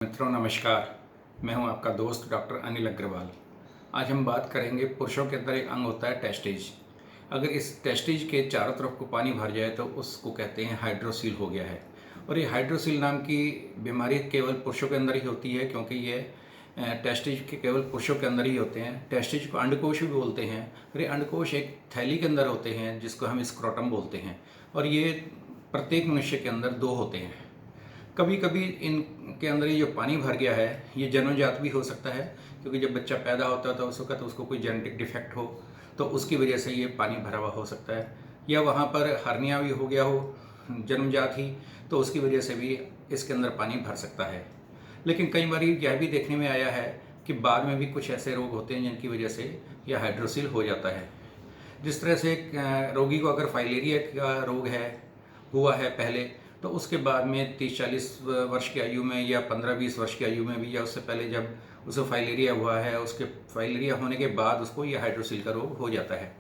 मित्रों नमस्कार। मैं हूं आपका दोस्त डॉक्टर अनिल अग्रवाल। आज हम बात करेंगे पुरुषों के अंदर एक अंग होता है टेस्टिज। अगर इस टेस्टिज के चारों तरफ को पानी भर जाए तो उसको कहते हैं हाइड्रोसील हो गया है। और ये हाइड्रोसील नाम की बीमारी केवल पुरुषों के अंदर ही होती है, क्योंकि ये टेस्टिज के केवल पुरुषों के अंदर ही होते हैं। टेस्टिज को अंडकोश भी बोलते हैं। और ये अंडकोश एक थैली के अंदर होते हैं जिसको हम स्क्रोटम बोलते हैं। और ये प्रत्येक मनुष्य के अंदर दो होते हैं। कभी कभी इनके अंदर ये जो पानी भर गया है ये जन्मजात भी हो सकता है, क्योंकि जब बच्चा पैदा होता है तो उस वक्त उसको कोई जेनेटिक डिफेक्ट हो तो उसकी वजह से ये पानी भरा हुआ हो सकता है, या वहाँ पर हर्निया भी हो गया हो जन्मजात ही तो उसकी वजह से भी इसके अंदर पानी भर सकता है। लेकिन कई बार यह भी देखने में आया है कि बाद में भी कुछ ऐसे रोग होते हैं जिनकी वजह से यह हाइड्रोसिल हो जाता है। जिस तरह से रोगी को अगर फाइलेरिया का रोग हुआ है पहले, तो उसके बाद में 30-40 वर्ष की आयु में या 15-20 वर्ष की आयु में भी, या उससे पहले जब उसे फाइलेरिया हुआ है, उसके फाइलेरिया होने के बाद उसको यह हाइड्रोसिल का रोग हो जाता है।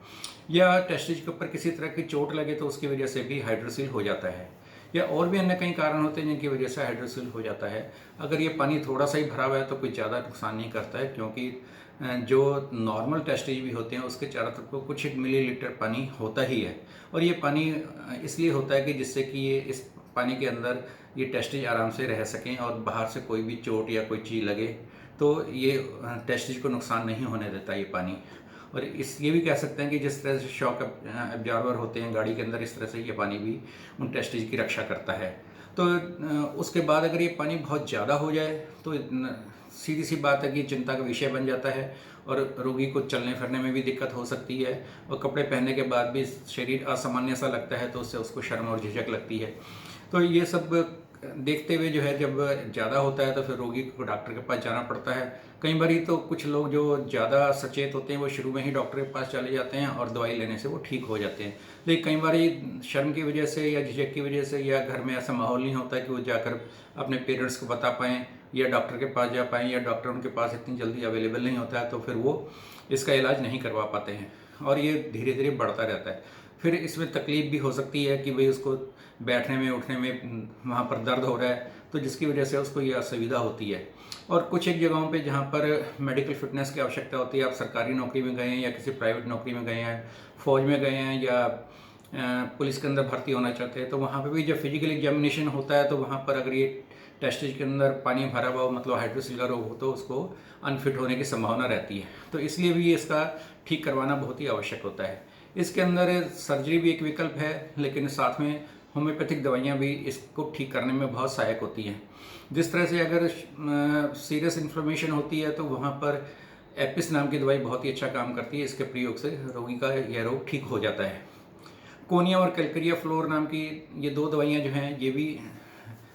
या टेस्टिज के ऊपर किसी तरह की चोट लगे तो उसकी वजह से भी हाइड्रोसिल हो जाता है। या और भी अन्य कई कारण होते हैं जिनकी वजह से हाइड्रोसिल हो जाता है। अगर ये पानी थोड़ा सा ही भरा हुआ है तो कोई ज़्यादा नुकसान नहीं करता है, क्योंकि जो नॉर्मल टेस्टिज भी होते हैं उसके चारों तरफ को कुछ 1 मिलीलीटर पानी होता ही है। और ये पानी इसलिए होता है कि जिससे कि ये इस पानी के अंदर ये टेस्टिज आराम से रह सकें और बाहर से कोई भी चोट या कोई चीज़ लगे तो ये टेस्टिज को नुकसान नहीं होने देता ये पानी। और ये भी कह सकते हैं कि जिस तरह से शॉक एब्जॉर्बर होते हैं गाड़ी के अंदर, इस तरह से ये पानी भी उन टेस्टिज की रक्षा करता है। तो उसके बाद अगर ये पानी बहुत ज़्यादा हो जाए तो सीधी सी बात है कि चिंता का विषय बन जाता है और रोगी को चलने फिरने में भी दिक्कत हो सकती है। और कपड़े पहनने के बाद भी शरीर असामान्य सा लगता है तो उससे उसको शर्म और झिझक लगती है। तो ये सब देखते हुए जो है, जब ज़्यादा होता है तो फिर रोगी को डॉक्टर के पास जाना पड़ता है। कई बार तो कुछ लोग जो ज़्यादा सचेत होते हैं वो शुरू में ही डॉक्टर के पास चले जाते हैं और दवाई लेने से वो ठीक हो जाते हैं। लेकिन कई बार शर्म की वजह से या झिझक की वजह से, या घर में ऐसा माहौल नहीं होता कि वो जाकर अपने पेरेंट्स को बता पाएँ या डॉक्टर के पास जा पाएँ, या डॉक्टर उनके पास इतनी जल्दी अवेलेबल नहीं होता है, तो फिर वो इसका इलाज नहीं करवा पाते हैं और ये धीरे धीरे बढ़ता रहता है। फिर इसमें तकलीफ भी हो सकती है कि भाई उसको बैठने में उठने में वहाँ पर दर्द हो रहा है, तो जिसकी वजह से उसको ये असुविधा होती है। और कुछ एक जगहों पे जहाँ पर मेडिकल फिटनेस की आवश्यकता होती है, आप सरकारी नौकरी में गए हैं या किसी प्राइवेट नौकरी में गए हैं, फौज में गए हैं या पुलिस के अंदर भर्ती होना चाहते हैं, तो वहाँ पर भी जब फिजिकल एग्जामिनेशन होता है तो वहाँ पर अगर ये टेस्टिज के अंदर पानी भरा हुआ हो, मतलब हाइड्रोसिल का रोग हो, तो उसको अनफिट होने की संभावना रहती है। तो इसलिए भी इसका ठीक करवाना बहुत ही आवश्यक होता है। इसके अंदर सर्जरी भी एक विकल्प है, लेकिन साथ में होम्योपैथिक दवाइयाँ भी इसको ठीक करने में बहुत सहायक होती हैं। जिस तरह से अगर सीरियस इन्फ्लेमेशन होती है तो वहाँ पर एपिस नाम की दवाई बहुत ही अच्छा काम करती है। इसके प्रयोग से रोगी का यह रोग ठीक हो जाता है। कोनिया और कैल्केरिया फ्लोर नाम की ये 2 दवाइयाँ जो हैं ये भी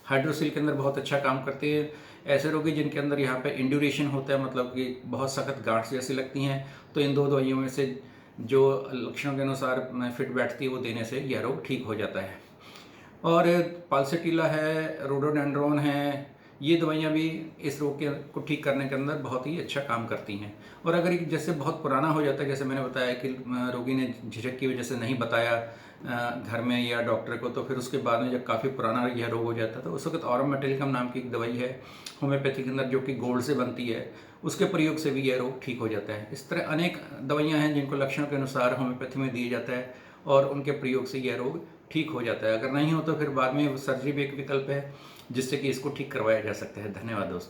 हाइड्रोसिल के अंदर बहुत अच्छा काम करते हैं। ऐसे रोगी जिनके अंदर यहाँ पे इंड्यूरेशन होता है, मतलब कि बहुत सख्त गांठ जैसी लगती हैं, तो इन 2 दवाइयों में से जो लक्षणों के अनुसार फिट बैठती है वो देने से यह रोग ठीक हो जाता है। और पाल्सेटिला है, रोडोडेंड्रोन है, ये दवाइयाँ भी इस रोग को ठीक करने के अंदर बहुत ही अच्छा काम करती हैं। और अगर जैसे बहुत पुराना हो जाता है, जैसे मैंने बताया कि रोगी ने झिझक की वजह से नहीं बताया घर में या डॉक्टर को, तो फिर उसके बाद में जब काफ़ी पुराना यह रोग हो जाता है तो उस वक्त ऑरोमेटिलिकम नाम की एक दवाई है होम्योपैथी के अंदर जो कि गोल्ड से बनती है, उसके प्रयोग से भी यह रोग ठीक हो जाता है। इस तरह अनेक दवाइयाँ हैं जिनको लक्षणों के अनुसार होम्योपैथी में दिया जाता है और उनके प्रयोग से यह रोग ठीक हो जाता है। अगर नहीं हो तो फिर बाद में सर्जरी भी एक विकल्प है जिससे कि इसको ठीक करवाया जा सकता है। धन्यवाद दोस्तों।